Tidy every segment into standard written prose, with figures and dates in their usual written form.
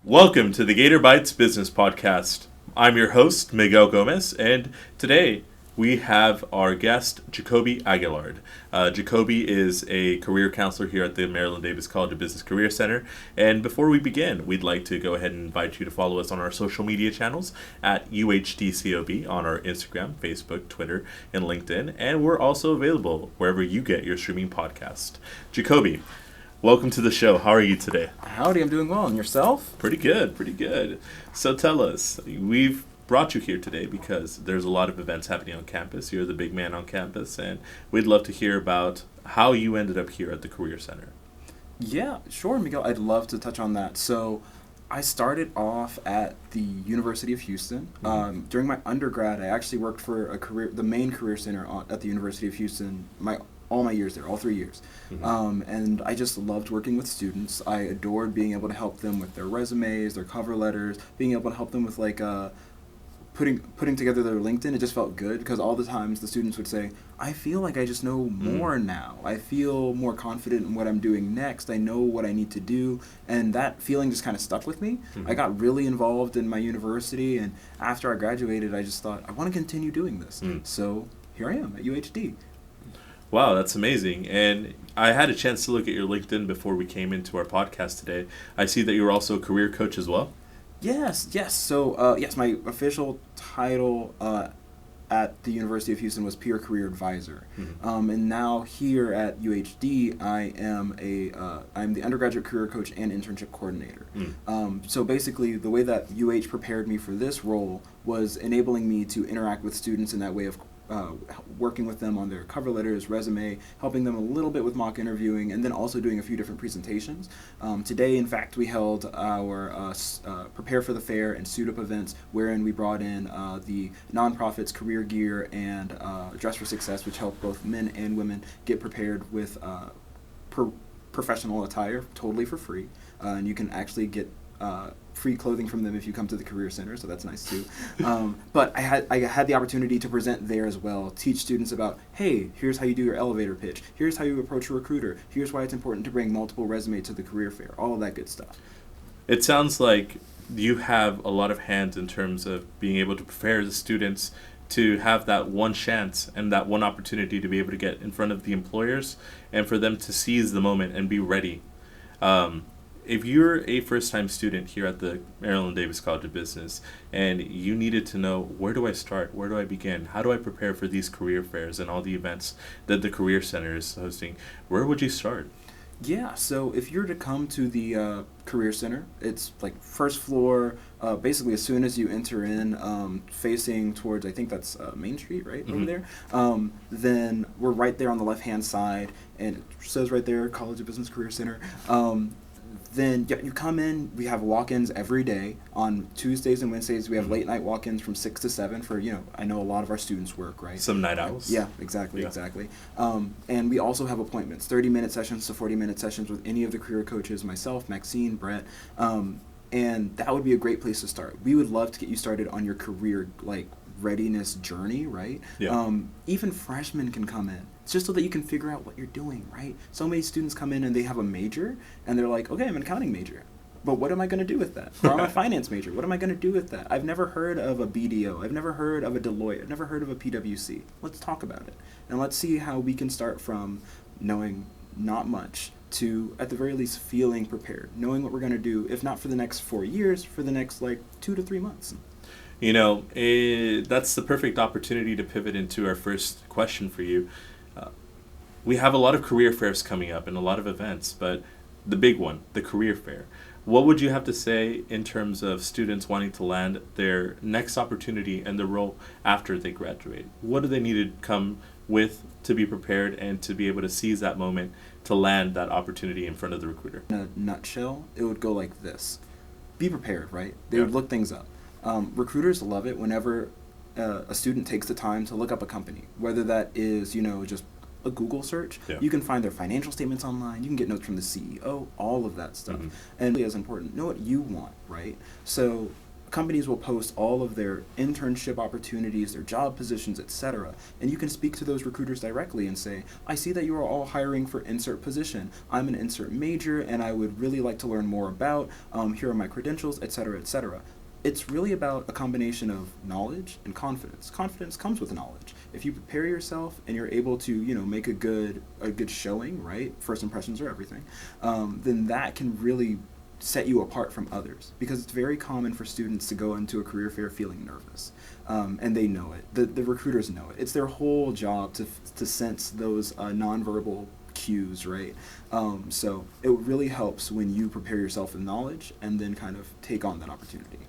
Welcome to the Gator Bytes Business Podcast. I'm your host, Miguel Gomez, and today we have our guest, Jakobi Augillard. Jakobi is a career counselor here at the Maryland Davis College of Business Career Center. And before we begin, we'd like to go ahead and invite you to follow us on our social media channels at UHDCOB on our Instagram, Facebook, Twitter, and LinkedIn. And we're also available wherever you get your streaming podcast. Jakobi, welcome to the show. How are you today? Howdy, I'm doing well. And yourself? Pretty good. So tell us, we've brought you here today because there's a lot of events happening on campus. You're the big man on campus, and we'd love to hear about how you ended up here at the Career Center. Yeah, sure, Miguel. I'd love to touch on that. So I started off at the University of Houston. During my undergrad, I actually worked for the main career center at the University of Houston all my years there, all 3 years. And I just loved working with students. I adored being able to help them with their resumes, their cover letters, being able to help them with putting together their LinkedIn. It just felt good because all the times the students would say, I feel like I just know more now. I feel more confident in what I'm doing next. I know what I need to do. And that feeling just kind of stuck with me. I got really involved in my university, and after I graduated, I just thought, I want to continue doing this. So here I am at UHD. Wow, that's amazing. And I had a chance to look at your LinkedIn before we came into our podcast today. I see that you're also a career coach as well. Yes. So, my official title at the University of Houston was Peer Career Advisor. And now here at UHD, I'm the undergraduate career coach and internship coordinator. So basically, the way that UH prepared me for this role was enabling me to interact with students in that way of working with them on their cover letters, resume, helping them a little bit with mock interviewing, and then also doing a few different presentations. Today, in fact, we held our Prepare for the Fair and Suit Up events, wherein we brought in the nonprofits Career Gear and Dress for Success, which help both men and women get prepared with professional attire totally for free. And you can actually get free clothing from them if you come to the Career Center, so that's nice too. But I had the opportunity to present there as well, teach students about, hey, here's how you do your elevator pitch, here's how you approach a recruiter, here's why it's important to bring multiple resumes to the career fair, all of that good stuff. It sounds like you have a lot of hands in terms of being able to prepare the students to have that one chance and that one opportunity to be able to get in front of the employers and for them to seize the moment and be ready. If you're a first-time student here at the Maryland Davis College of Business and you needed to know, where do I start? Where do I begin? How do I prepare for these career fairs and all the events that the Career Center is hosting? Where would you start? Yeah, so if you're to come to the Career Center, it's like first floor, basically as soon as you enter in, facing towards, I think that's Main Street, right, over there. Then we're right there on the left-hand side, and it says right there, College of Business Career Center. Then you come in, we have walk-ins every day. On Tuesdays and Wednesdays, we have late-night walk-ins from 6 to 7 for, I know a lot of our students work, right? Some night owls. Yeah, exactly. And we also have appointments, 30-minute sessions to 40-minute sessions with any of the career coaches, myself, Maxine, Brett, and that would be a great place to start. We would love to get you started on your career, readiness journey, right? Yeah. Even freshmen can come in. It's just so that you can figure out what you're doing, right? So many students come in and they have a major and they're like, okay, I'm an accounting major, but what am I going to do with that? Or I'm a finance major. What am I going to do with that? I've never heard of a BDO. I've never heard of a Deloitte. I've never heard of a PwC. Let's talk about it. And let's see how we can start from knowing not much to, at the very least, feeling prepared, knowing what we're going to do, if not for the next 4 years, for the next 2 to 3 months. That's the perfect opportunity to pivot into our first question for you. We have a lot of career fairs coming up and a lot of events, but the big one, the career fair. What would you have to say in terms of students wanting to land their next opportunity and the role after they graduate? What do they need to come with to be prepared and to be able to seize that moment to land that opportunity in front of the recruiter? In a nutshell, it would go like this. Be prepared, right? They would look things up. Recruiters love it whenever a student takes the time to look up a company, whether that is, just a Google search. Yeah. You can find their financial statements online. You can get notes from the CEO, all of that stuff. And really as important, know what you want, right? So companies will post all of their internship opportunities, their job positions, etc. And you can speak to those recruiters directly and say, I see that you are all hiring for insert position. I'm an insert major and I would really like to learn more about, here are my credentials, etc., etc. It's really about a combination of knowledge and confidence. Confidence comes with knowledge. If you prepare yourself and you're able to, make a good showing, right? First impressions are everything. Then that can really set you apart from others, because it's very common for students to go into a career fair feeling nervous, and they know it. The recruiters know it. It's their whole job to sense those nonverbal cues, right? So it really helps when you prepare yourself with knowledge and then kind of take on that opportunity.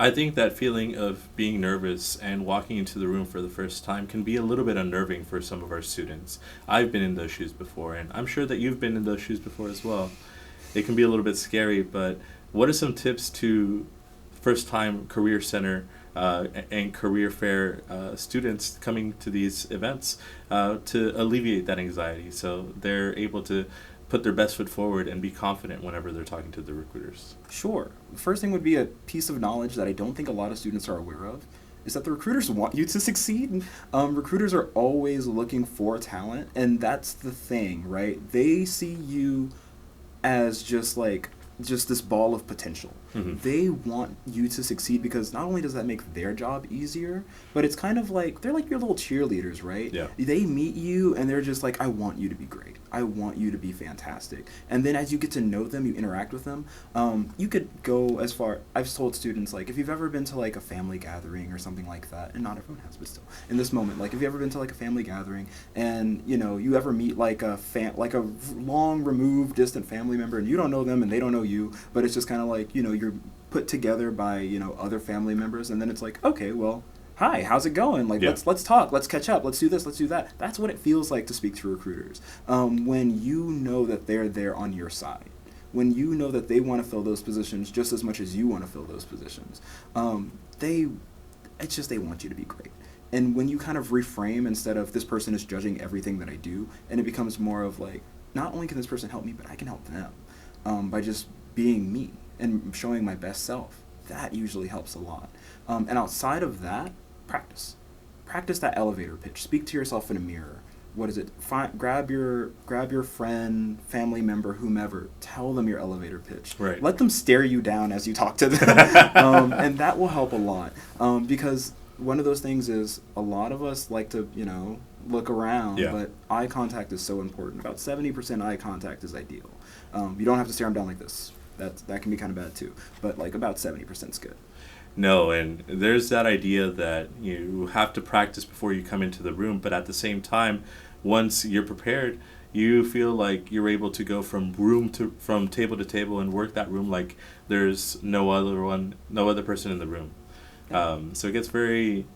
I think that feeling of being nervous and walking into the room for the first time can be a little bit unnerving for some of our students. I've been in those shoes before, and I'm sure that you've been in those shoes before as well. It can be a little bit scary, but what are some tips to first-time Career Center and Career Fair students coming to these events to alleviate that anxiety so they're able to put their best foot forward and be confident whenever they're talking to the recruiters? Sure. The first thing would be a piece of knowledge that I don't think a lot of students are aware of, is that the recruiters want you to succeed. Recruiters are always looking for talent, and that's the thing, right? They see you as just this ball of potential. Mm-hmm. They want you to succeed because not only does that make their job easier, but it's kind of like, they're like your little cheerleaders, right? Yeah. They meet you and they're just like, I want you to be great. I want you to be fantastic. And then as you get to know them, you interact with them, you could go as far, I've told students, like, if you've ever been to like a family gathering or something like that, and not everyone has, but still, in this moment, like, if you've ever been to like a family gathering and, you ever meet like a long removed distant family member and you don't know them and they don't know you, but it's just kind of like, you're put together by, other family members, and then it's like, okay, well, hi, how's it going? Like, yeah. let's talk, let's catch up, let's do this, let's do that. That's what it feels like to speak to recruiters. When you know that they're there on your side, when you know that they want to fill those positions just as much as you want to fill those positions, they want you to be great. And when you kind of reframe, instead of this person is judging everything that I do, and it becomes more of like, not only can this person help me, but I can help them by just being me and showing my best self. That usually helps a lot. And outside of that, practice that elevator pitch. Speak to yourself in a mirror. What is it? Grab your friend, family member, whomever. Tell them your elevator pitch. Right. Let them stare you down as you talk to them, and that will help a lot. Because one of those things is, a lot of us like to look around, yeah. But eye contact is so important. About 70% eye contact is ideal. You don't have to stare them down like this. That can be kind of bad too, but like about 70% is good. No, and there's that idea that you have to practice before you come into the room, but at the same time, once you're prepared, you feel like you're able to go from table to table and work that room like there's no other person in the room. So it gets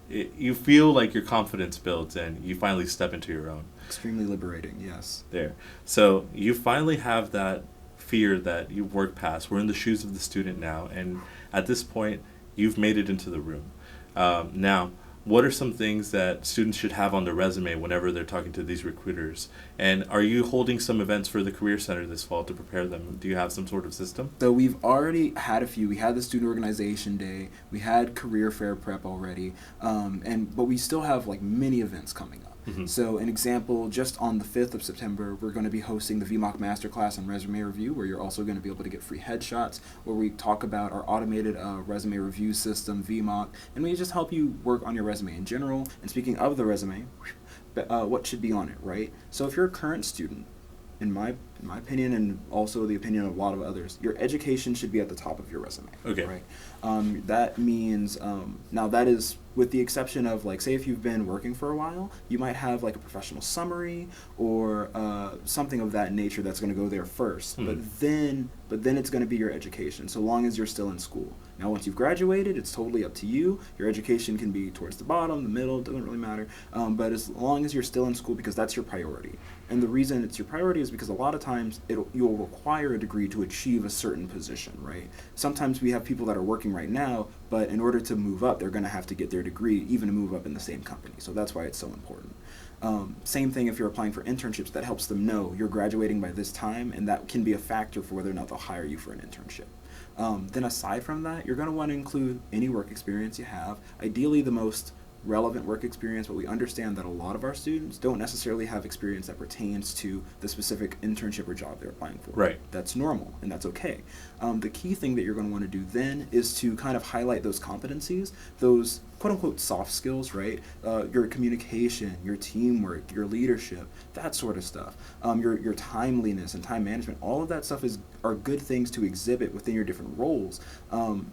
you feel like your confidence builds and you finally step into your own. Extremely liberating, yes. There. So you finally have that fear that you've worked past. We're in the shoes of the student now, and at this point, you've made it into the room. Now, what are some things that students should have on their resume whenever they're talking to these recruiters? And are you holding some events for the Career Center this fall to prepare them? Do you have some sort of system? So we've already had a few. We had the Student Organization Day. We had Career Fair Prep already. But we still have like many events coming up. Mm-hmm. So an example, just on the 5th of September, we're going to be hosting the VMOC Masterclass on Resume Review, where you're also going to be able to get free headshots, where we talk about our automated resume review system, VMOC, and we just help you work on your resume in general. And speaking of the resume, what should be on it, right? So if you're a current student, in my opinion, and also the opinion of a lot of others, your education should be at the top of your resume. Okay. Right. That means now that is with the exception of, like, say if you've been working for a while, you might have like a professional summary or something of that nature that's going to go there first. Mm-hmm. But then it's going to be your education, so long as you're still in school. Now, once you've graduated, it's totally up to you. Your education can be towards the bottom, the middle, it doesn't really matter. But as long as you're still in school, because that's your priority. And the reason it's your priority is because a lot of times you'll require a degree to achieve a certain position, right? Sometimes we have people that are working right now, but in order to move up, they're going to have to get their degree even to move up in the same company. So that's why it's so important. Same thing if you're applying for internships, that helps them know you're graduating by this time, and that can be a factor for whether or not they'll hire you for an internship. Then aside from that, you're going to want to include any work experience you have, ideally the most relevant work experience, but we understand that a lot of our students don't necessarily have experience that pertains to the specific internship or job they're applying for. Right. That's normal, and that's okay. The key thing that you're going to want to do then is to kind of highlight those competencies, those quote-unquote soft skills, right? Your communication, your teamwork, your leadership, that sort of stuff. Your timeliness and time management, all of that stuff are good things to exhibit within your different roles.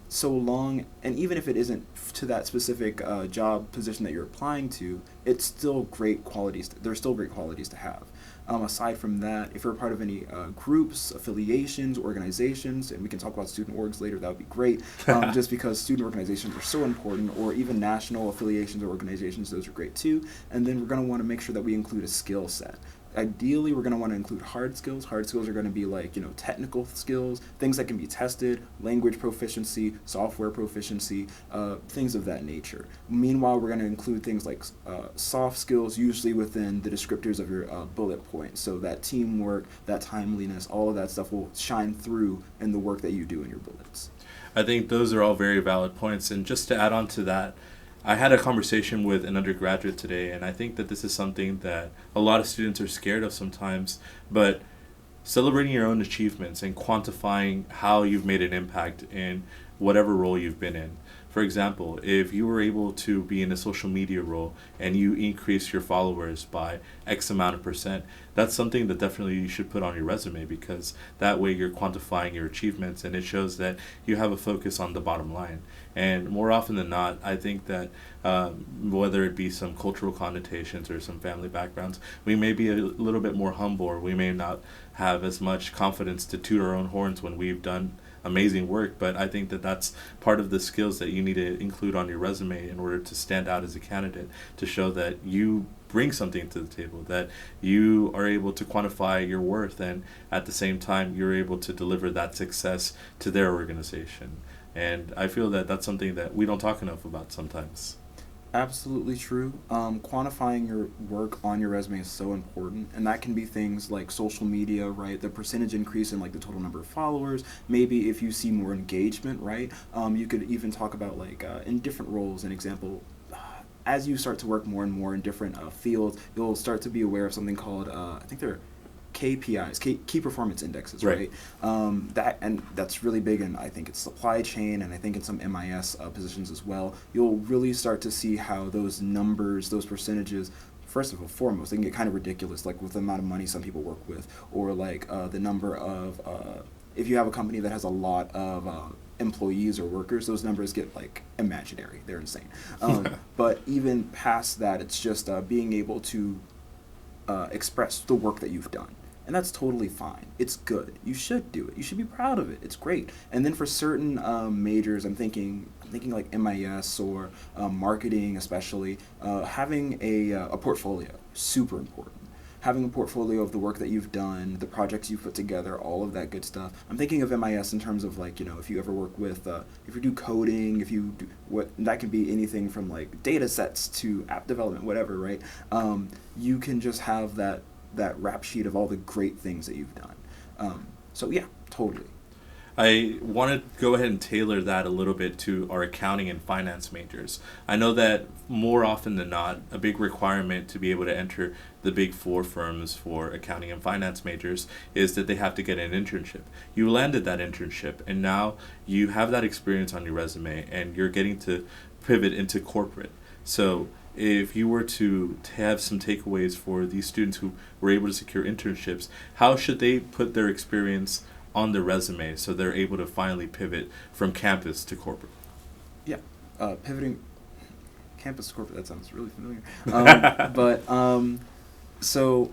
So long, and even if it isn't to that specific job position that you're applying to, it's still great qualities. There's still great qualities to have. Aside from that, if you're a part of any groups, affiliations, organizations, and we can talk about student orgs later, that would be great, just because student organizations are so important, or even national affiliations or organizations, those are great too. And then we're going to want to make sure that we include a skill set. Ideally, we're going to want to include hard skills. Hard skills are going to be like, technical skills, things that can be tested, language proficiency, software proficiency, things of that nature. Meanwhile, we're going to include things like soft skills, usually within the descriptors of your bullet points. So that teamwork, that timeliness, all of that stuff will shine through in the work that you do in your bullets. I think those are all very valid points. And just to add on to that, I had a conversation with an undergraduate today, and I think that this is something that a lot of students are scared of sometimes, but celebrating your own achievements and quantifying how you've made an impact in whatever role you've been in. For example, if you were able to be in a social media role and you increase your followers by X amount of percent, that's something that definitely you should put on your resume, because that way you're quantifying your achievements and it shows that you have a focus on the bottom line. And more often than not, I think that whether it be some cultural connotations or some family backgrounds, we may be a little bit more humble, or we may not have as much confidence to toot our own horns when we've done amazing work. But I think that that's part of the skills that you need to include on your resume in order to stand out as a candidate, to show that you bring something to the table, that you are able to quantify your worth, and at the same time you're able to deliver that success to their organization. And I feel that that's something that we don't talk enough about sometimes. Absolutely true. Quantifying your work on your resume is so important, and that can be things like social media, right? The percentage increase in like the total number of followers. Maybe if you see more engagement, right? You could even talk about like in different roles. An example, as you start to work more and more in different fields, you'll start to be aware of something called I think they're KPIs, key performance indexes, right? That's really big in, I think, it's supply chain, and I think in some MIS positions as well. You'll really start to see how those numbers, those percentages, first of all, foremost, they can get kind of ridiculous, like with the amount of money some people work with, or like the number of, if you have a company that has a lot of employees or workers, those numbers get like imaginary. They're insane. But even past that, it's just being able to express the work that you've done. And that's totally fine. It's good. You should do it. You should be proud of it. It's great. And then for certain majors, I'm thinking like MIS or marketing especially, having a portfolio, super important. Having a portfolio of the work that you've done, the projects you've put together, all of that good stuff. I'm thinking of MIS in terms of like, if you ever work with, if you do coding, if you do that can be anything from like data sets to app development, whatever, right? You can just have that rap sheet of all the great things that you've done. So yeah, totally. I want to go ahead and tailor that a little bit to our accounting and finance majors. I know that more often than not, a big requirement to be able to enter the big four firms for accounting and finance majors is that they have to get an internship. You landed that internship, and now you have that experience on your resume, and you're getting to pivot into corporate. So if you were to have some takeaways for these students who were able to secure internships, how should they put their experience on their resume so they're able to finally pivot from campus to corporate? Yeah, pivoting campus to corporate, that sounds really familiar. So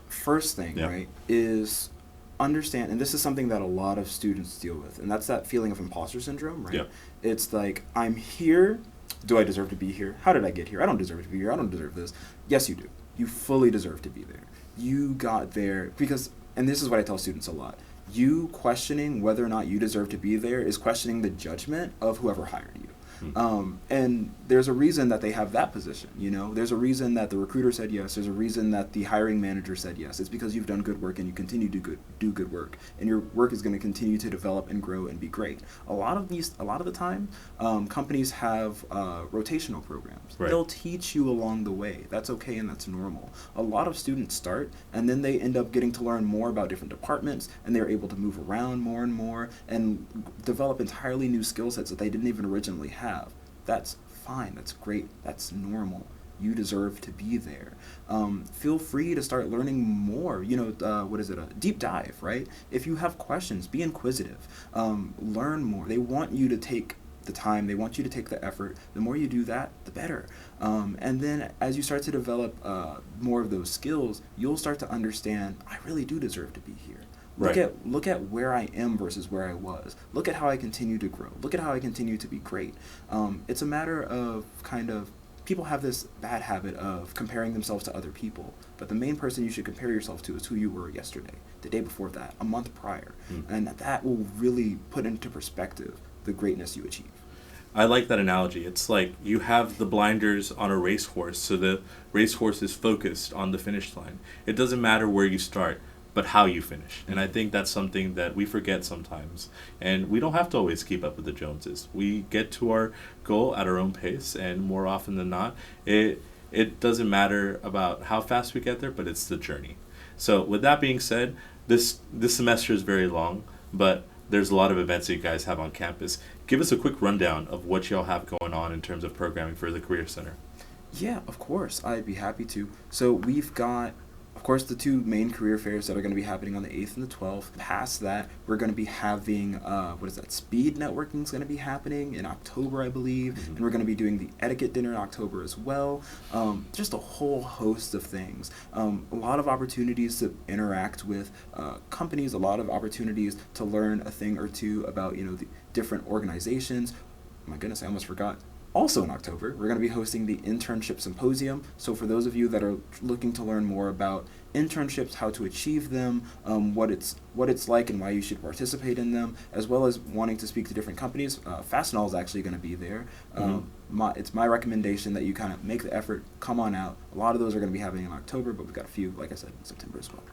first thing, right, is understand, and this is something that a lot of students deal with, and that's that feeling of imposter syndrome, right? Yeah. It's like, I'm here. Do I deserve to be here? How did I get here? I don't deserve to be here. I don't deserve this. Yes, you do. You fully deserve to be there. You got there because, and this is what I tell students a lot, you questioning whether or not you deserve to be there is questioning the judgment of whoever hired you. And there's a reason that they have that position, you know? There's a reason that the recruiter said yes. There's a reason that the hiring manager said yes. It's because you've done good work and you continue to do good work. And your work is going to continue to develop and grow and be great. A lot of the time, companies have rotational programs. Right. They'll teach you along the way. That's okay and that's normal. A lot of students start and then they end up getting to learn more about different departments, and they're able to move around more and more and develop entirely new skill sets that they didn't even originally have. That's fine. That's great. That's normal. You deserve to be there. Feel free to start learning more. You know, a deep dive, right? If you have questions, be inquisitive. Learn more. They want you to take the time. They want you to take the effort. The more you do that, the better. And then as you start to develop more of those skills, you'll start to understand, I really do deserve to be here. Look at where I am versus where I was. Look at how I continue to grow. Look at how I continue to be great. It's a matter of people have this bad habit of comparing themselves to other people. But the main person you should compare yourself to is who you were yesterday, the day before that, a month prior. And that will really put into perspective the greatness you achieve. I like that analogy. It's like you have the blinders on a racehorse, so the racehorse is focused on the finish line. It doesn't matter where you start, but how you finish. And I think that's something that we forget sometimes. And we don't have to always keep up with the Joneses. We get to our goal at our own pace, and more often than not, it doesn't matter about how fast we get there, but it's the journey. So with that being said, this semester is very long, but there's a lot of events that you guys have on campus. Give us a quick rundown of what y'all have going on in terms of programming for the Career Center. Yeah, of course. I'd be happy to. So we've got, of course, the two main career fairs that are going to be happening on the 8th and the 12th. Past that, we're going to be having, speed networking is going to be happening in October, I believe. Mm-hmm. And we're going to be doing the etiquette dinner in October as well. Just a whole host of things. A lot of opportunities to interact with companies, a lot of opportunities to learn a thing or two about, the different organizations. Oh my goodness, I almost forgot. Also in October, we're going to be hosting the Internship Symposium. So for those of you that are looking to learn more about internships, how to achieve them, what it's like and why you should participate in them, as well as wanting to speak to different companies, Fastenal is actually going to be there. It's my recommendation that you kind of make the effort, come on out. A lot of those are going to be happening in October, but we've got a few, like I said, in September as well.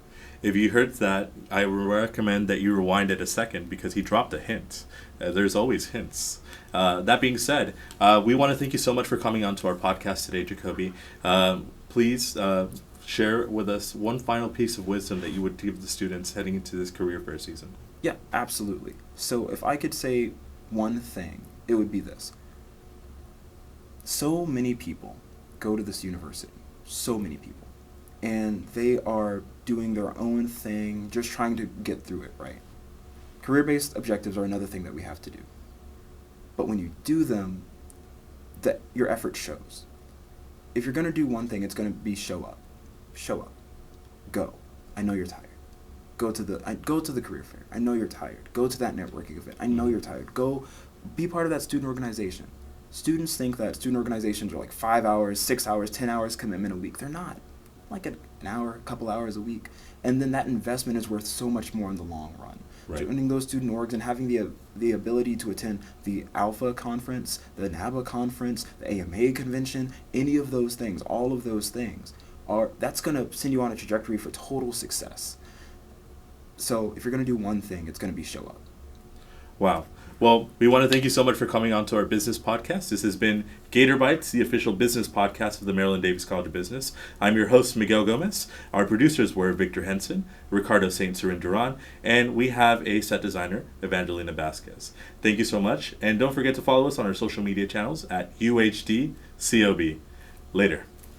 If you heard that, I recommend that you rewind it a second because he dropped a hint. There's always hints. That being said, we want to thank you so much for coming on to our podcast today, Jakobi. Please share with us one final piece of wisdom that you would give the students heading into this career fair season. Yeah, absolutely. So if I could say one thing, it would be this. So many people go to this university. So many people. And they are doing their own thing, just trying to get through it, right? Career-based objectives are another thing that we have to do. But when you do them, your effort shows. If you're going to do one thing, it's going to be show up. Show up. Go. I know you're tired. Go to the career fair. I know you're tired. Go to that networking event. I know you're tired. Go be part of that student organization. Students think that student organizations are like 5 hours, 6 hours, 10 hours commitment a week. They're not. Like an hour, a couple hours a week. And then that investment is worth so much more in the long run. Right. Joining those student orgs and having the ability to attend the Alpha conference, the NABA conference, the AMA convention, any of those things, all of those things, that's going to send you on a trajectory for total success. So if you're going to do one thing, it's going to be show up. Wow. Well, we want to thank you so much for coming on to our business podcast. This has been Gator Bytes, the official business podcast of the Maryland Davis College of Business. I'm your host, Miguel Gomez. Our producers were Victor Henson, Ricardo St. Cyrin Duran, and we have a set designer, Evangelina Vasquez. Thank you so much, and don't forget to follow us on our social media channels at UHDCOB. Later.